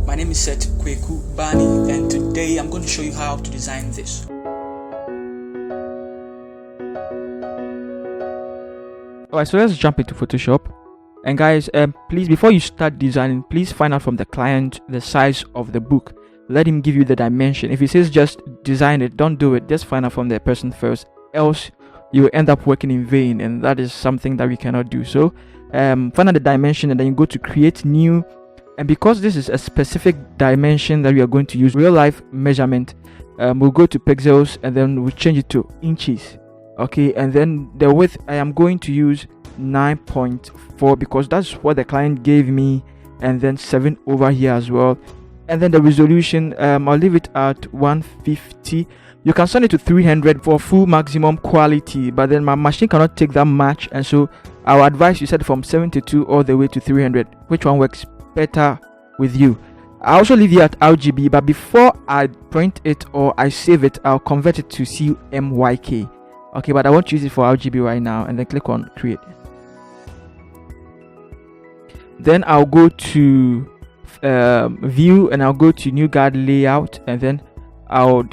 My name is Seth Kweku Bani, and today I'm going to show you how to design this. Alright, so let's jump into Photoshop. And guys, please, before you start designing, please find out from the client the size of the book. Let him give you the dimension. If he says just design it, don't do it. Just find out from the person first, else you will end up working in vain, and that is something that we cannot do. So find out the dimension, and then you go to create new. And because this is a specific dimension that we are going to use, real life measurement, we'll go to pixels, and then we'll change it to inches. Okay, and then the width, I am going to use 9.4 because that's what the client gave me, and then 7 over here as well. And then the resolution, I'll leave it at 150. You can send it to 300 for full maximum quality, but then my machine cannot take that much, and so I would advise you set from 72 all the way to 300. Which one works better with you? I also leave it at RGB, but before I print it or I save it, I'll convert it to CMYK. Okay, but I want to use it for RGB right now, and then click on create. Then I'll go to view, and I'll go to new guide layout, and then I'll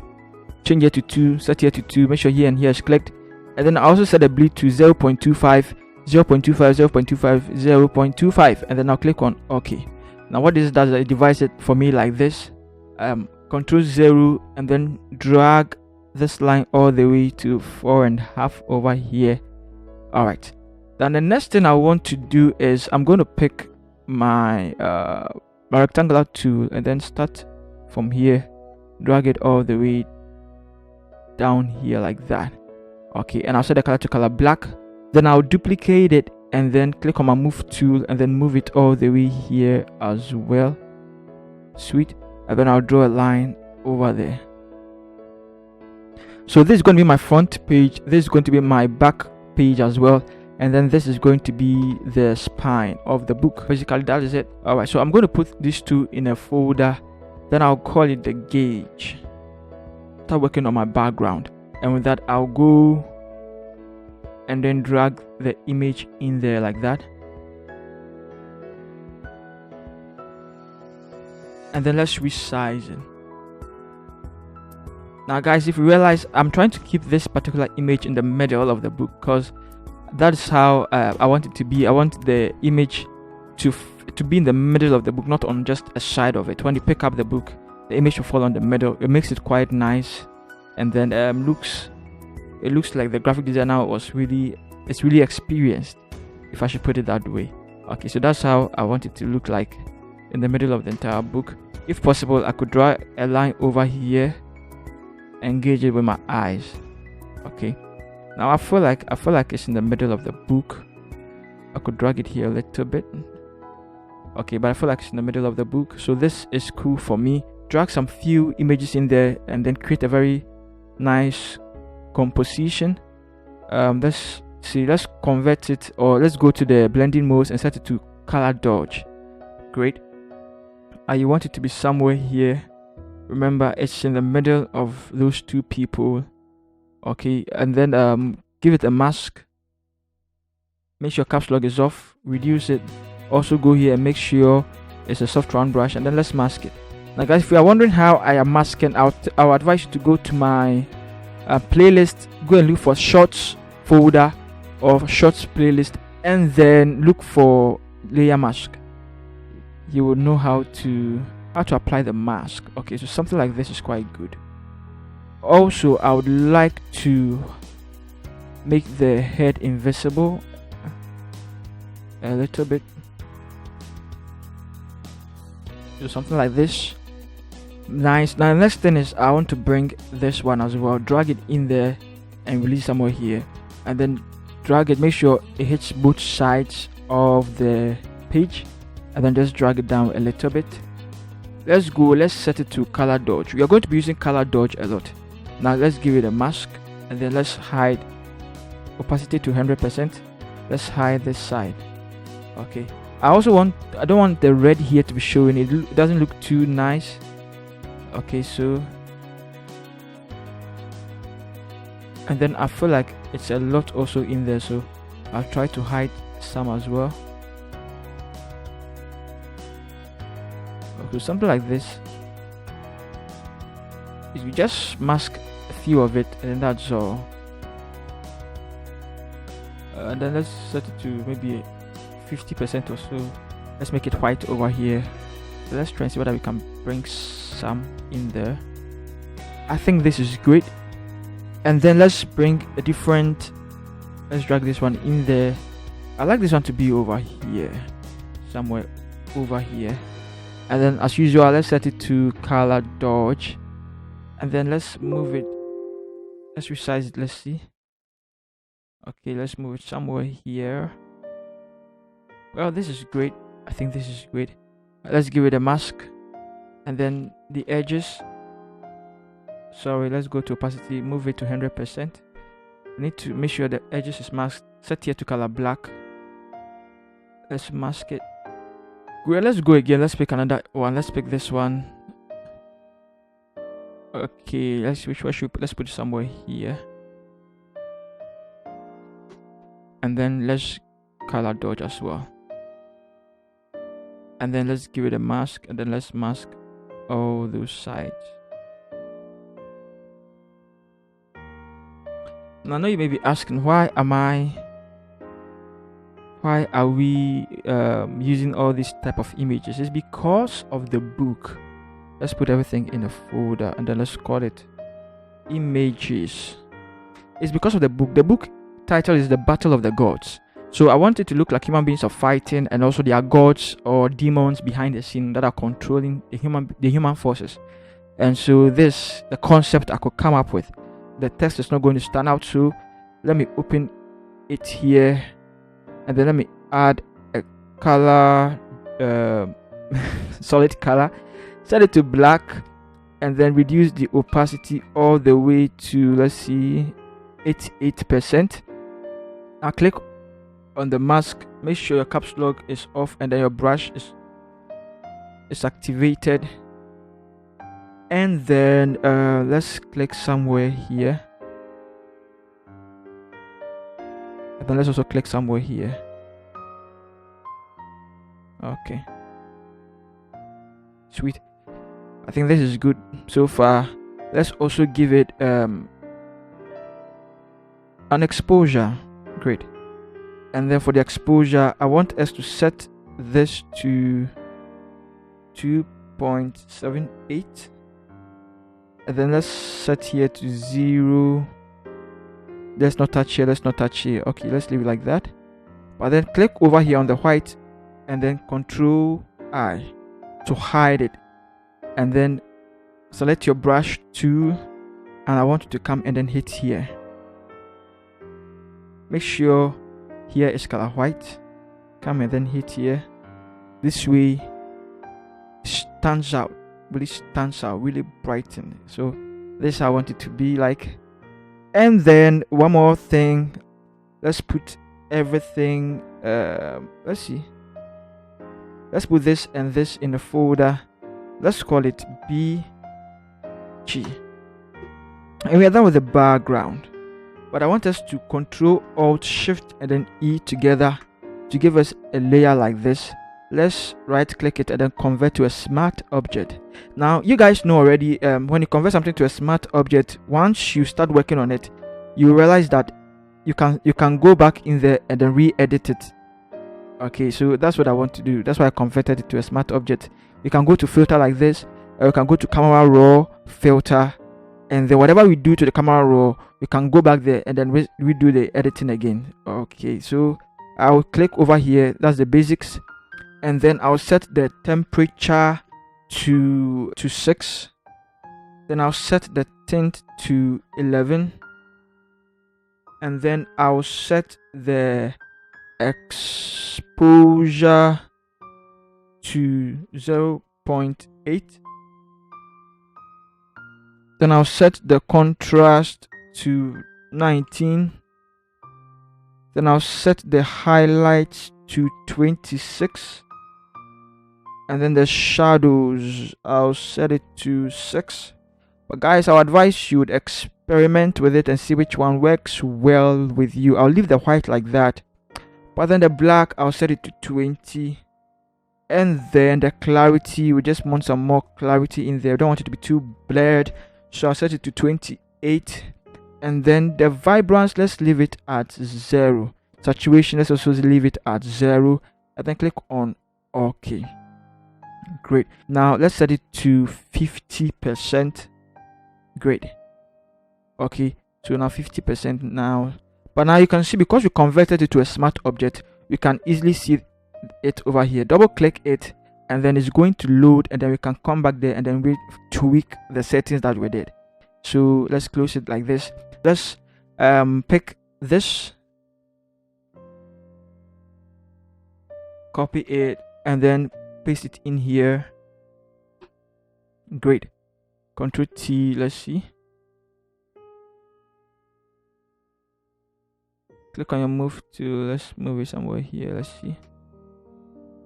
change it to 2, set here to 2, make sure here and here is clicked, and then I also set the bleed to 0.25, 0.25, 0.25, 0.25, and then I'll click on OK. Now what this does is it divides it for me like this, control 0, and then drag this line all the way to 4.5 over here. All right, then the next thing I want to do is I'm going to pick my rectangular tool, and then start from here, drag it all the way down here like that. Okay, and I'll set the color to color black. Then I'll duplicate it, and then click on my move tool, and then move it all the way here as well. Sweet. And then I'll draw a line over there. So this is going to be my front page, this is going to be my back page as well, and then this is going to be the spine of the book. Basically that is it. All right, so I'm going to put these two in a folder, then I'll call it the gauge. Start working on my background, and with that I'll go and then drag the image in there like that, and then let's resize it. Now guys, if you realize, I'm trying to keep this particular image in the middle of the book because that's how I want it to be. I want the image to be in the middle of the book, not on just a side of it. When you pick up the book, the image will fall on the middle. It makes it quite nice, and then it looks like the graphic designer is really experienced, if I should put it that way. Okay, so that's how I want it to look like in the middle of the entire book. If possible, I could draw a line over here, engage it with my eyes. Okay, now I feel like it's in the middle of the book. I could drag it here a little bit. Okay, but I feel like it's in the middle of the book, so this is cool for me. Drag some few images in there, and then create a very nice composition. Let's convert it, or let's go to the blending modes and set it to color dodge. Great. You want it to be somewhere here. Remember, it's in the middle of those two people. Okay, and then give it a mask. Make sure caps lock is off. Reduce it. Also go here and make sure it's a soft round brush, and then let's mask it. Now guys, if you are wondering how I am masking out, I would advise you to go to my playlist, go and look for shorts folder or shorts playlist, and then look for layer mask. You will know how to apply the mask. Okay, so something like this is quite good. Also, I would like to make the head invisible a little bit. So something like this. Nice. Now the next thing is I want to bring this one as well. Drag it in there and release somewhere here, and then drag it. Make sure it hits both sides of the page, and then just drag it down a little bit. Let's set it to color dodge. We are going to be using color dodge a lot. Now let's give it a mask, and then let's hide opacity to 100%. Let's hide this side. Okay, I don't want the red here to be showing. It doesn't look too nice. Okay, so, and then I feel like it's a lot also in there, so I'll try to hide some as well. So something like this. You just mask a few of it, and that's all. And then let's set it to maybe 50% or so. Let's make it white over here. So let's try and see whether we can bring some in there. I think this is great. And then let's bring a different, let's drag this one in there. I like this one to be over here, somewhere over here. And then as usual, let's set it to color dodge. And then let's move it, let's resize it, let's see. Okay, let's move it somewhere here. Well, this is great. I think this is great. Let's give it a mask. And then the edges, sorry, let's go to opacity, move it to 100%. We need to make sure the edges is masked. Set here to color black. Let's mask it. Well, let's go again. Let's pick another one. Let's pick this one. Okay, let's which one should we put? Let's put it somewhere here. And then let's color dodge as well. And then let's give it a mask, and then let's mask all those sides. Now, I know you may be asking, why are we using all these type of images? It's because of the book. Let's put everything in a folder, and then let's call it images. It's because of the book. The book title is The Battle of the Gods. So I want it to look like human beings are fighting, and also there are gods or demons behind the scene that are controlling the human forces. And so this, the concept I could come up with. The text is not going to stand out, so let me open it here, and then let me add a color, solid color, set it to black, and then reduce the opacity all the way to, let's see, 88%. Now click on the mask, make sure your caps lock is off, and then your brush is activated. And then let's click somewhere here, and then let's also click somewhere here. Okay, sweet. I think this is good so far. Let's also give it an exposure. Great. And then for the exposure, I want us to set this to 2.78. And then let's set here to 0. Let's not touch here, let's not touch here. Okay, let's leave it like that. But then click over here on the white, and then Control I to hide it. And then select your brush tool, and I want you to come and then hit here. Make sure here is color white. Come and then hit here. This way stands out. Really stands out, really brighten. So this I want it to be like. And then one more thing, let's put everything, let's see, let's put this and this in a folder. Let's call it BG, and we are done with the background. But I want us to Control Alt Shift and then E together to give us a layer like this. Let's right click it and then convert to a smart object. Now you guys know already, when you convert something to a smart object, once you start working on it, you realize that you can go back in there and then re-edit it. Okay, so that's what I want to do. That's why I converted it to a smart object. You can go to filter like this, or you can go to camera raw filter, and then whatever we do to the camera raw, we can go back there and then redo the editing again. Okay, so I'll click over here. That's the basics. And then I'll set the temperature to 6. Then I'll set the tint to 11. And then I'll set the exposure to 0.8. Then I'll set the contrast to 19. Then I'll set the highlights to 26. And then the shadows, I'll set it to 6. But guys, I advise you would experiment with it and see which one works well with you. I'll leave the white like that, but then the black, I'll set it to 20. And then the clarity, we just want some more clarity in there. We don't want it to be too blurred, so I'll set it to 28. And then the vibrance, let's leave it at 0. Saturation, let's also leave it at 0. And then click on OK. Great. Now let's set it to 50%. Great. Okay, so now 50% now. But now you can see, because we converted it to a smart object, you can easily see it over here. Double click it, and then it's going to load, and then we can come back there and then we tweak the settings that we did. So let's close it like this. Let's pick this, copy it, and then paste it in here. Great. Control T, let's see. Click on your move to, let's move it somewhere here, let's see.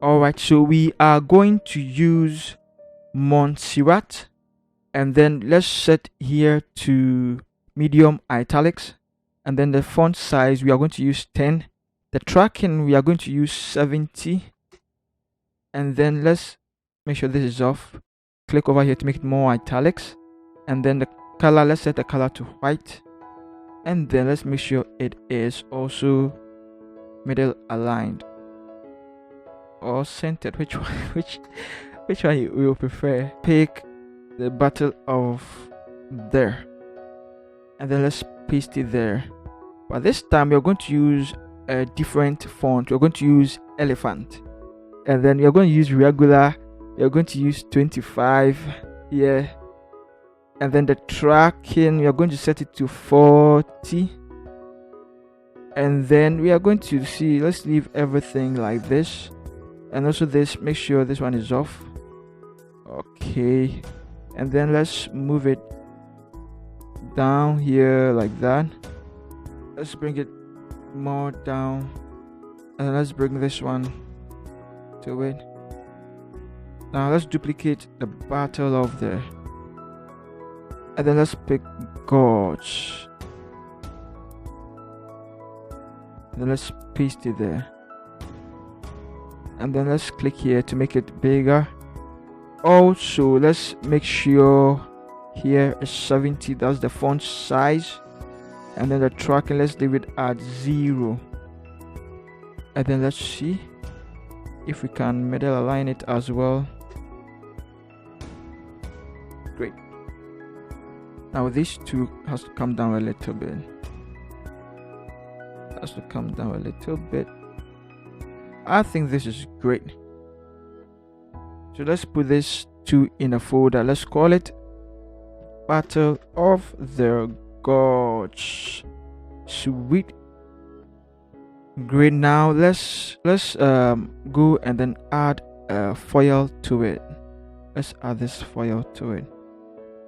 Alright, so we are going to use Montserrat, and then let's set here to medium italics, and then the font size we are going to use 10. The tracking we are going to use 70, and then let's make sure this is off. Click over here to make it more italics, and then the color, let's set the color to white, and then let's make sure it is also middle aligned or centered. Which one you will prefer? Pick the bottle of there, and then let's paste it there. But this time we're going to use a different font. We're going to use elephant, and then we're going to use regular. We're going to use 25 here, and then the tracking we are going to set it to 40, and then we are going to see, let's leave everything like this, and also this, make sure this one is off. Okay, and then let's move it down here like that. Let's bring it more down, and let's bring this one to it. Now let's duplicate the battle of there, and then let's pick gorge, and then let's paste it there, and then let's click here to make it bigger. Also, let's make sure here is 70, that's the font size, and then the tracking, let's leave it at 0, and then let's see if we can middle align it as well. Great. Now these two has to come down a little bit. Has to come down a little bit. I think this is great. So let's put this two in a folder. Let's call it Battle of the Gods. Sweet. Great. Now let's go and then add a foil to it. Let's add this foil to it.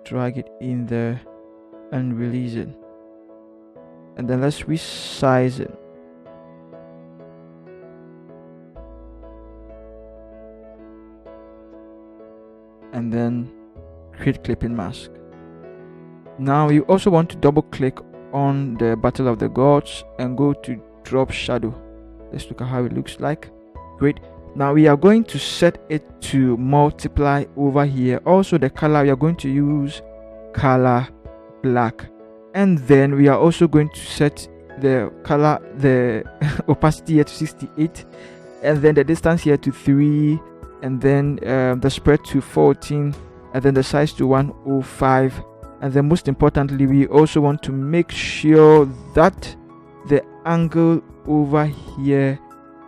Drag it in there and release it, and then let's resize it, and then create clipping mask. Now you also want to double click on the Battle of the Gods and go to drop shadow. Let's look at how it looks like. Great. Now we are going to set it to multiply over here. Also the color, we are going to use color black, and then we are also going to set the color, the opacity here to 68, and then the distance here to 3, and then the spread to 14, and then the size to 105. And then most importantly, we also want to make sure that the angle over here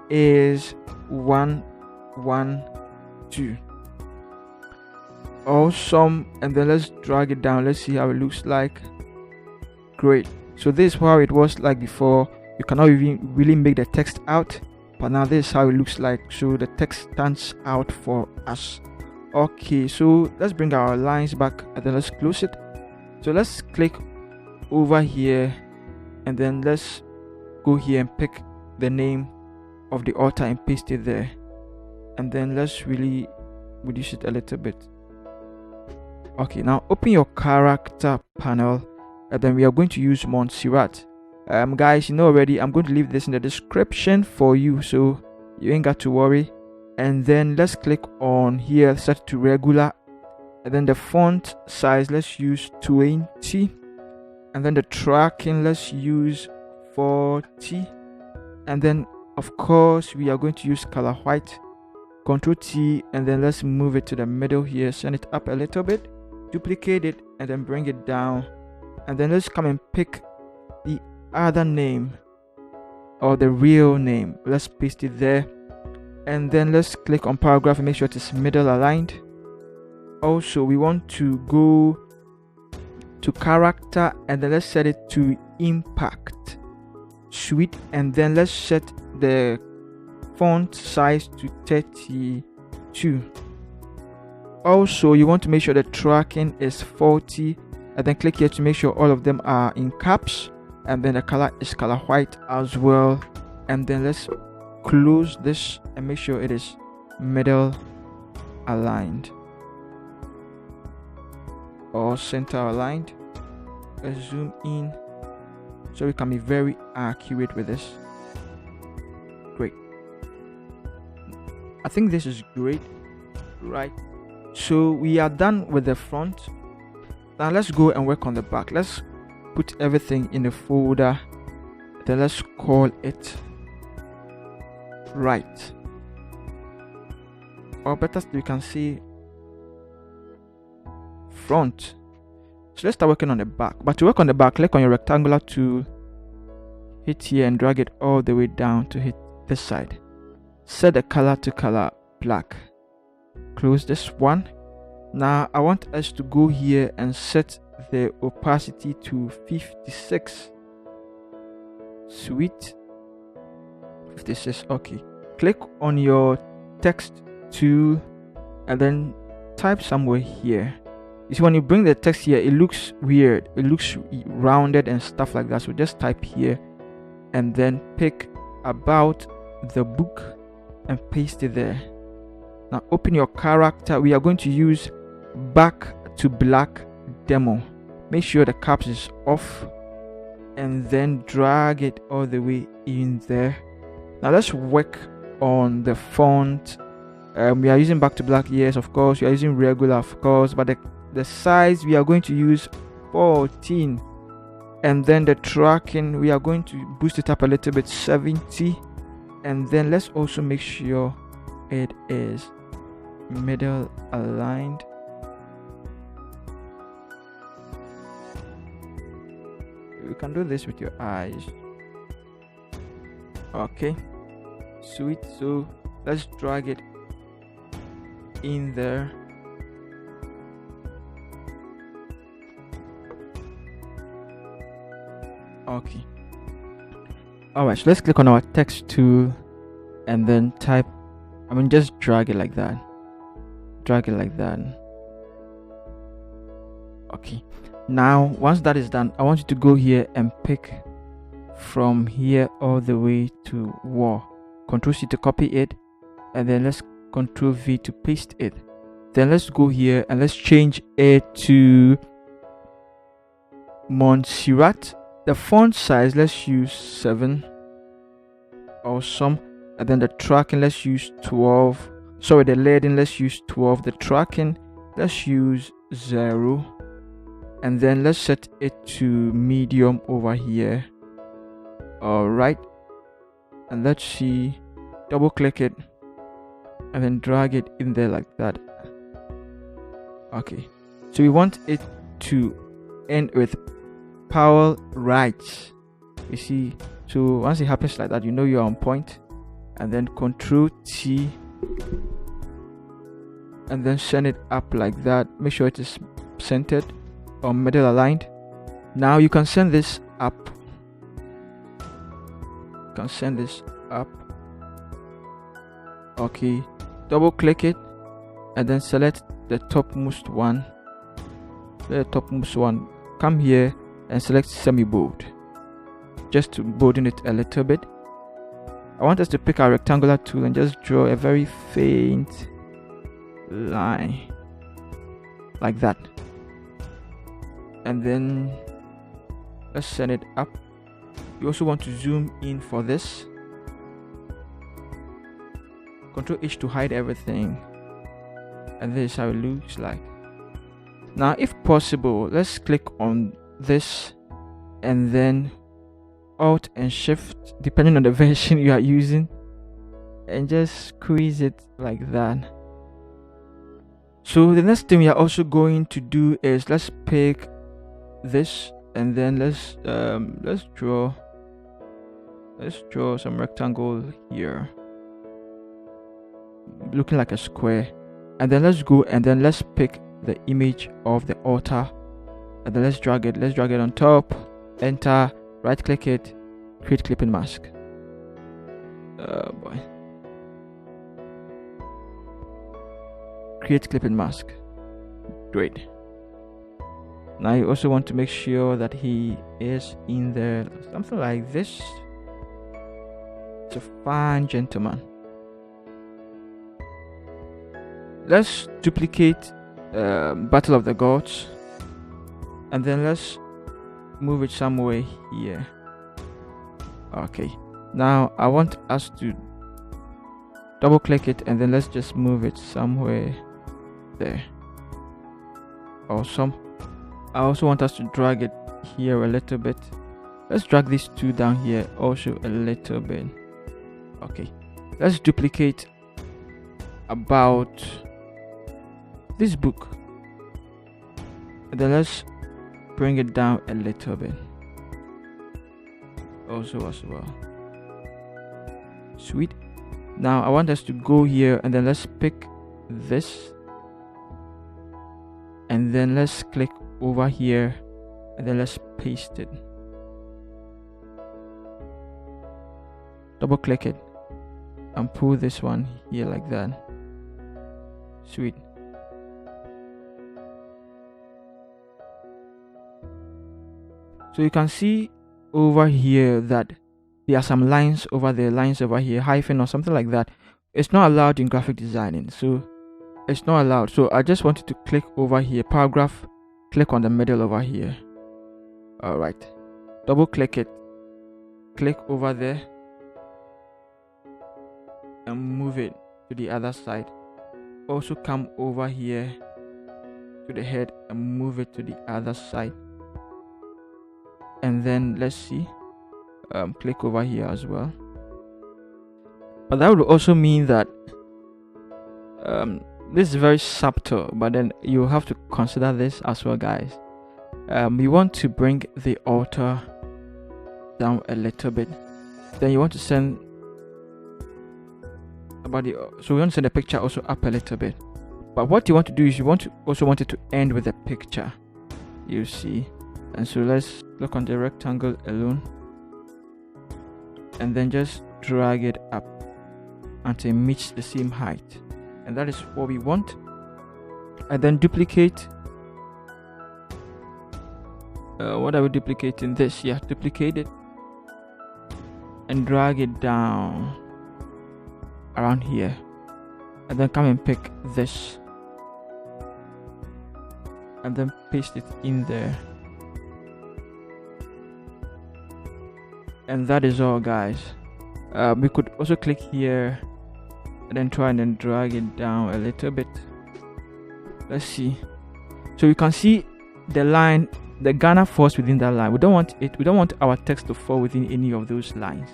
is 112. Awesome. And then let's drag it down. Let's see how it looks like. Great. So this is how it was like before. You cannot even really make the text out, but now this is how it looks like. So the text stands out for us. Okay, so let's bring our lines back, and then let's close it. So let's click over here, and then let's go here and pick the name of the author and paste it there, and then let's really reduce it a little bit. Okay, now open your character panel, and then we are going to use Montserrat. Guys, you know already, I'm going to leave this in the description for you, so you ain't got to worry. and then let's click on here, set to regular, and then the font size, let's use 20, and then the tracking, let's use 40, and then of course we are going to use color white. Ctrl T, and then let's move it to the middle here, send it up a little bit, duplicate it, and then bring it down, and then let's come and pick the other name or the real name, let's paste it there, and then let's click on paragraph and make sure it is middle aligned. Also, we want to go to character, and then let's set it to impact. Sweet. And then let's set the font size to 32. Also, you want to make sure the tracking is 40, and then click here to make sure all of them are in caps, and then the color is color white as well. And then let's close this and make sure it is middle aligned or center aligned. Let's zoom in so we can be very accurate with this. Great. I think this is great, right? So we are done with the front. Now let's go and work on the back. Let's put everything in a folder, then let's call it right, or better still, we can see front. So let's start working on the back. But to work on the back, click on your rectangular tool, hit here and drag it all the way down to hit this side. Set the color to color black. Close this one. Now I want us to go here and set the opacity to 56. Sweet. 56. Okay. Click on your text tool and then type somewhere here. You see, when you bring the text here, it looks weird. It looks rounded and stuff like that. So just type here and then pick about the book and paste it there. Now open your character. We are going to use back to black demo. Make sure the caps is off and then drag it all the way in there. Now let's work on the font. We are using back to black, yes, of course. We are using regular, of course, but the size we are going to use 14, and then the tracking we are going to boost it up a little bit, 70, and then let's also make sure it is middle aligned. You can do this with your eyes. Okay, sweet. So let's drag it in there. Okay. Alright, so let's click on our text tool and then type, just drag it like that. Drag it like that. Okay. Now, once that is done, I want you to go here and pick from here all the way to war. Ctrl C to copy it, and then let's Ctrl V to paste it. Then let's go here and let's change it to Montserrat. The font size, let's use 7. Awesome. And then the tracking, let's use 12. Sorry, the leading, let's use 12. The tracking, let's use 0. And then let's set it to medium over here. Alright. And let's see. Double click it. And then drag it in there like that. Okay. So we want it to end with Powell right. You see. So once it happens like that, you know you're on point. And then Ctrl T. And then send it up like that. Make sure it is centered or middle aligned. Now you can send this up. You can send this up. Okay. Double click it and then select the topmost one. The topmost one. Come here and select semi bold. Just to bolden it a little bit. I want us to pick our rectangular tool and just draw a very faint line like that. And then let's send it up. You also want to zoom in for this. Control H to hide everything. And this is how it looks like. Now, if possible, let's click on this and then Alt and Shift, depending on the version you are using, and just squeeze it like that. So the next thing we are also going to do is let's pick this and then let's draw some rectangle here, looking like a square. And then let's go and then let's pick the image of the altar and then let's drag it on top, enter, right click it, create clipping mask. Create clipping mask. Great. Now you also want to make sure that he is in there, something like this. It's a fine gentleman. Let's duplicate Battle of the Gods and then let's move it somewhere here. Okay, now I want us to double click it and then let's just move it somewhere there. Awesome. I also want us to drag it here a little bit. Let's drag these two down here also a little bit. Okay, let's duplicate about this book and then let's bring it down a little bit also as well. Sweet. Now I want us to go here and then let's pick this and then let's click over here and then let's paste it. Double click it and pull this one here like that. Sweet. So you can see over here that there are some lines over there, lines over here, hyphen or something like that. It's not allowed in graphic designing, so it's not allowed. So I just wanted to click over here, paragraph, click on the middle over here. All right, double click it, click over there and move it to the other side. Also come over here to the head and move it to the other side. And then let's see, click over here as well. But that would also mean that this is very subtle, but then you have to consider this as well, guys. You want to bring the altar down a little bit. Then you want to send so we want to send the picture also up a little bit. But what you want to do is you want it to end with a picture, you see. And so let's look on the rectangle alone and then just drag it up until it meets the same height, and that is what we want. And then duplicate what are we duplicating? This, yeah, duplicate it and drag it down around here and then come and pick this and then paste it in there. And that is all, guys. We could also click here and then try and then drag it down a little bit. Let's see. So you can see the line, the Ghana falls within that line. We don't want our text to fall within any of those lines.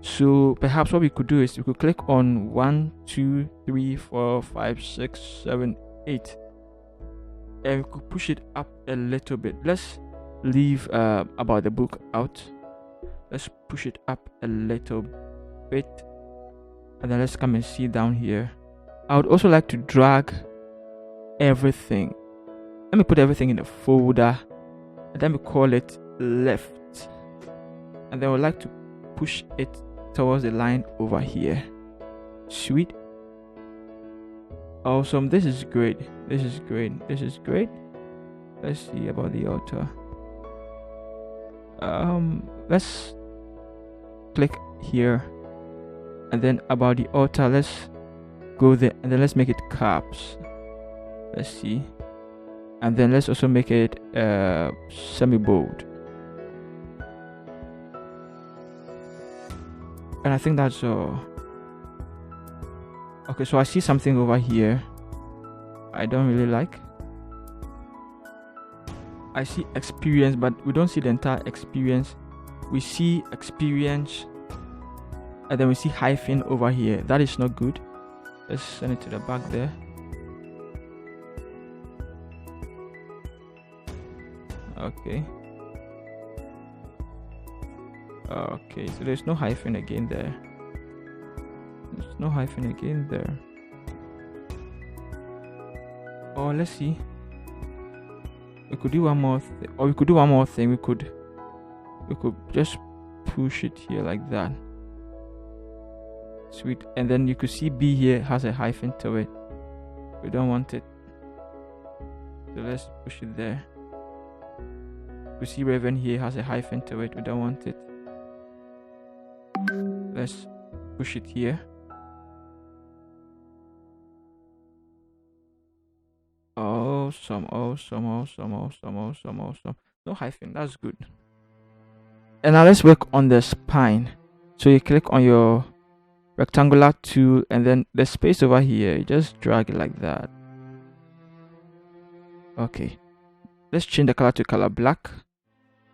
So perhaps what we could do is we could click on 1, 2, 3, 4, 5, 6, 7, 8 and we could push it up a little bit. Let's leave about the book out. Let's push it up a little bit and then let's come and see down here. I would also like to drag everything. Let me put everything in a folder and then we call it left, and then I would like to push it towards the line over here. Sweet. Awesome. This is great. This is great. This is great. Let's see about the altar. Let's click here and then about the altar, let's go there and then let's make it caps. Let's see, and then let's also make it semi-bold, and I think that's all. Okay, so I see something over here I don't really like. I see experience, but we don't see the entire experience. We see experience, and then we see hyphen over here. That is not good. Let's send it to the back there. Okay. Okay, so there's no hyphen again there. There's no hyphen again there. Oh, let's see. We could do one more or we could do one more thing. We could just push it here like that. Sweet. And then you could see B here has a hyphen to it. We don't want it, so let's push it there. We see Raven here has a hyphen to it. We don't want it. Let's push it here. Awesome. No hyphen, that's good. And now let's work on the spine. So you click on your rectangular tool, and then the space over here, you just drag it like that. Okay, let's change the color to color black,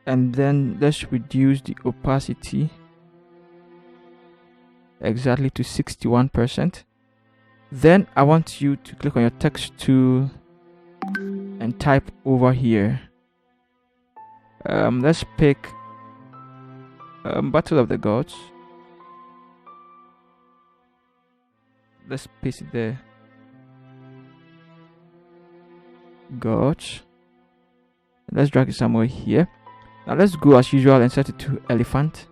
and then let's reduce the opacity exactly to 61%. Then I want you to click on your text tool and type over here. Let's pick Battle of the Gods. Let's paste it there. Gods. Let's drag it somewhere here. Now let's go as usual and set it to elephant.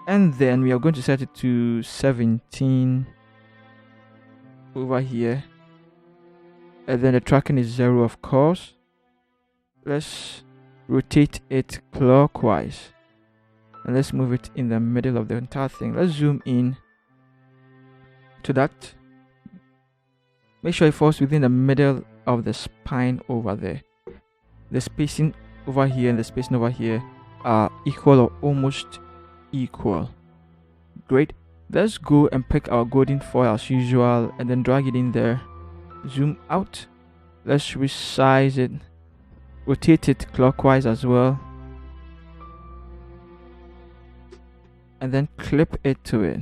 And then we are going to set it to 17 over here. And then the tracking is 0, of course. Let's rotate it clockwise. And let's move it in the middle of the entire thing. Let's zoom in to that. Make sure it falls within the middle of the spine over there. The spacing over here and the spacing over here are equal or almost equal. Great. Let's go and pick our golden foil as usual and then drag it in there. Zoom out. Let's resize it. Rotate it clockwise as well. And then clip it to it.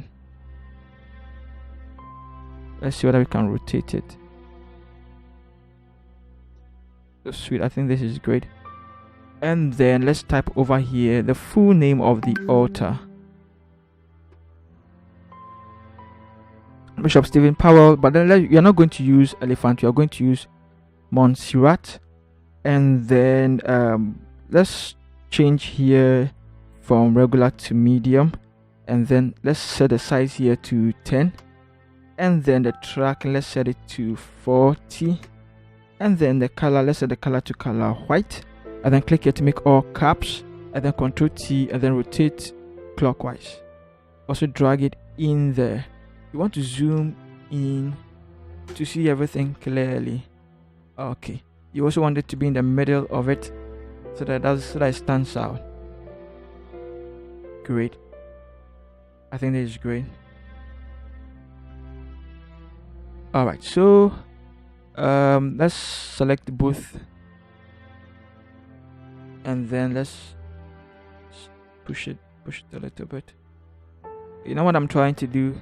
Let's see whether we can rotate it. So sweet. I think this is great. And then let's type over here the full name of the altar. Bishop Stephen Powell, but then you're not going to use elephant, you're going to use Montserrat. And then let's change here from regular to medium, and then let's set the size here to 10, and then the tracking, let's set it to 40, and then the color, let's set the color to color white, and then click here to make all caps, and then Ctrl T, and then rotate clockwise. Also drag it in there. You want to zoom in to see everything clearly. Okay, you also want it to be in the middle of it so that it stands out. Great. I think this is great. Alright, so let's select both, and then let's push it a little bit. You know what I'm trying to do?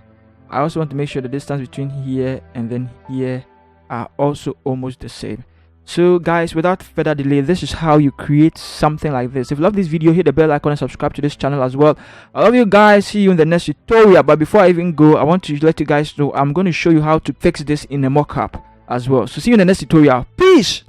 I also want to make sure the distance between here and then here are also almost the same. So guys, without further delay, this is how you create something like this. If you love this video, hit the bell icon and subscribe to this channel as well. I love you guys. See you in the next tutorial. But before I even go, I want to let you guys know I'm going to show you how to fix this in a mockup as well. So see you in the next tutorial. Peace.